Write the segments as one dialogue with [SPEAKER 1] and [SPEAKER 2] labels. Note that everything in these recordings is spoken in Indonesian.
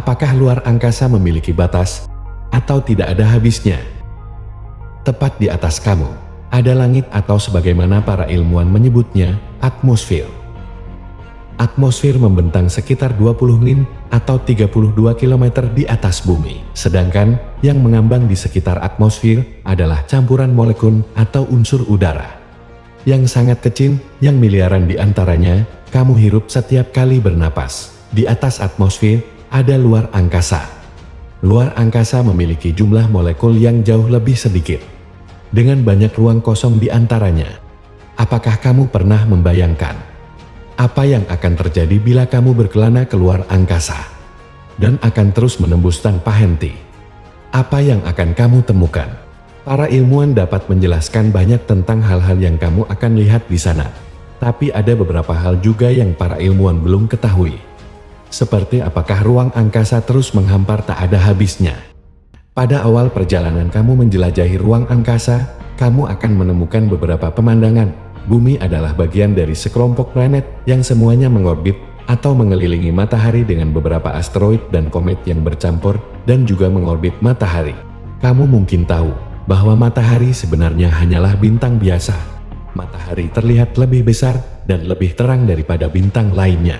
[SPEAKER 1] Apakah luar angkasa memiliki batas atau tidak ada habisnya? Tepat di atas kamu ada langit atau sebagaimana para ilmuwan menyebutnya, atmosfer. Atmosfer membentang sekitar 20 mil atau 32 km di atas bumi. Sedangkan yang mengambang di sekitar atmosfer adalah campuran molekul atau unsur udara yang sangat kecil, yang miliaran di antaranya kamu hirup setiap kali bernapas. Di atas atmosfer ada luar angkasa. Luar angkasa memiliki jumlah molekul yang jauh lebih sedikit, dengan banyak ruang kosong di antaranya. Apakah kamu pernah membayangkan apa yang akan terjadi bila kamu berkelana keluar angkasa dan akan terus menembus tanpa henti? Apa yang akan kamu temukan? Para ilmuwan dapat menjelaskan banyak tentang hal-hal yang kamu akan lihat di sana. Tapi ada beberapa hal juga yang para ilmuwan belum ketahui. Seperti apakah ruang angkasa terus menghampar tak ada habisnya. Pada awal perjalanan kamu menjelajahi ruang angkasa, kamu akan menemukan beberapa pemandangan. Bumi adalah bagian dari sekelompok planet yang semuanya mengorbit atau mengelilingi matahari dengan beberapa asteroid dan komet yang bercampur dan juga mengorbit matahari. Kamu mungkin tahu bahwa matahari sebenarnya hanyalah bintang biasa. Matahari terlihat lebih besar dan lebih terang daripada bintang lainnya,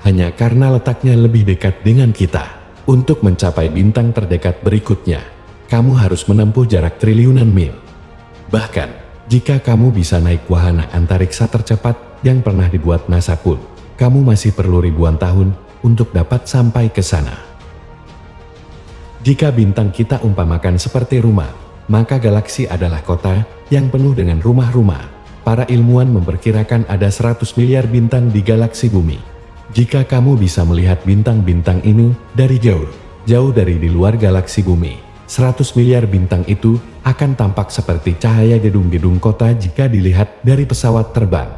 [SPEAKER 1] hanya karena letaknya lebih dekat dengan kita. Untuk mencapai bintang terdekat berikutnya, kamu harus menempuh jarak triliunan mil. Bahkan jika kamu bisa naik wahana antariksa tercepat yang pernah dibuat NASA pun, kamu masih perlu ribuan tahun untuk dapat sampai ke sana. Jika bintang kita umpamakan seperti rumah, maka galaksi adalah kota yang penuh dengan rumah-rumah. Para ilmuwan memperkirakan ada 100 miliar bintang di galaksi bumi. Jika kamu bisa melihat bintang-bintang ini dari jauh dari di luar galaksi bumi, 100 miliar bintang itu akan tampak seperti cahaya gedung-gedung kota jika dilihat dari pesawat terbang.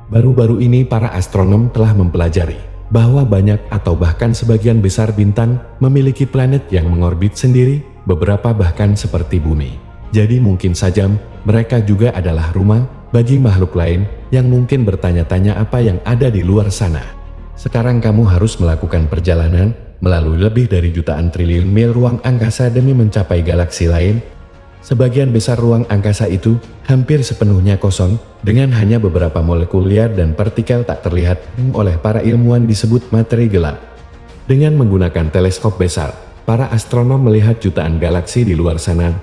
[SPEAKER 1] Baru-baru ini para astronom telah mempelajari bahwa banyak atau bahkan sebagian besar bintang memiliki planet yang mengorbit sendiri, beberapa bahkan seperti bumi. Jadi mungkin saja mereka juga adalah rumah bagi makhluk lain yang mungkin bertanya-tanya apa yang ada di luar sana. Sekarang kamu harus melakukan perjalanan melalui lebih dari jutaan triliun mil ruang angkasa demi mencapai galaksi lain. Sebagian besar ruang angkasa itu hampir sepenuhnya kosong, dengan hanya beberapa molekul liar dan partikel tak terlihat oleh para ilmuwan disebut materi gelap. Dengan menggunakan teleskop besar, para astronom melihat jutaan galaksi di luar sana,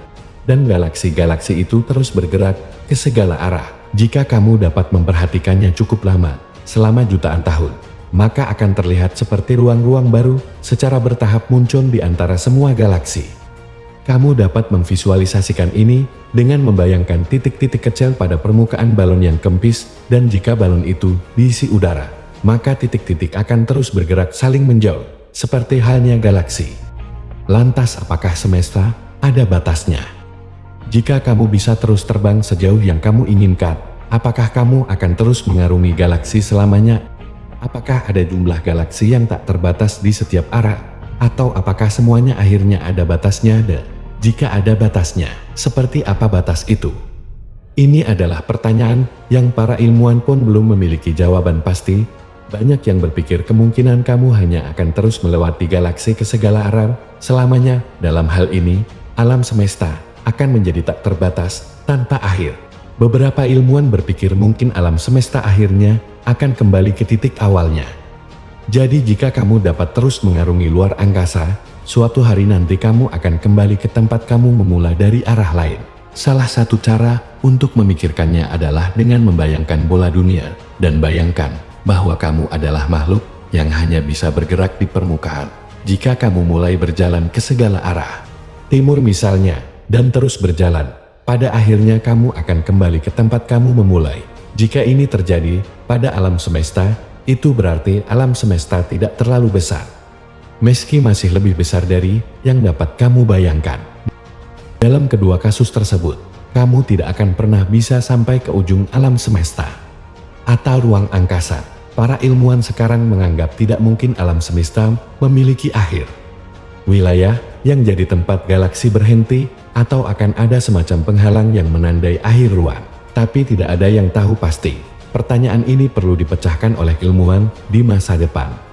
[SPEAKER 1] dan galaksi-galaksi itu terus bergerak ke segala arah. Jika kamu dapat memperhatikannya cukup lama, selama jutaan tahun, maka akan terlihat seperti ruang-ruang baru secara bertahap muncul di antara semua galaksi. Kamu dapat memvisualisasikan ini dengan membayangkan titik-titik kecil pada permukaan balon yang kempis, dan jika balon itu diisi udara, maka titik-titik akan terus bergerak saling menjauh, seperti halnya galaksi. Lantas apakah semesta ada batasnya? Jika kamu bisa terus terbang sejauh yang kamu inginkan, apakah kamu akan terus mengarungi galaksi selamanya? Apakah ada jumlah galaksi yang tak terbatas di setiap arah? Atau apakah semuanya akhirnya ada batasnya? Jika ada batasnya, seperti apa batas itu? Ini adalah pertanyaan yang para ilmuwan pun belum memiliki jawaban pasti. Banyak yang berpikir kemungkinan kamu hanya akan terus melewati galaksi ke segala arah selamanya. Dalam hal ini, alam semesta akan menjadi tak terbatas, tanpa akhir. Beberapa ilmuwan berpikir mungkin alam semesta akhirnya akan kembali ke titik awalnya. Jadi jika kamu dapat terus mengarungi luar angkasa, suatu hari nanti kamu akan kembali ke tempat kamu memulai dari arah lain. Salah satu cara untuk memikirkannya adalah dengan membayangkan bola dunia, dan bayangkan bahwa kamu adalah makhluk yang hanya bisa bergerak di permukaan. Jika kamu mulai berjalan ke segala arah, timur misalnya, dan terus berjalan, pada akhirnya kamu akan kembali ke tempat kamu memulai. Jika ini terjadi pada alam semesta, itu berarti alam semesta tidak terlalu besar, meski masih lebih besar dari yang dapat kamu bayangkan. Dalam kedua kasus tersebut, kamu tidak akan pernah bisa sampai ke ujung alam semesta atau ruang angkasa. Para ilmuwan sekarang menganggap tidak mungkin alam semesta memiliki akhir. Wilayah yang jadi tempat galaksi berhenti, atau akan ada semacam penghalang yang menandai akhir ruang. Tapi tidak ada yang tahu pasti. Pertanyaan ini perlu dipecahkan oleh ilmuwan di masa depan.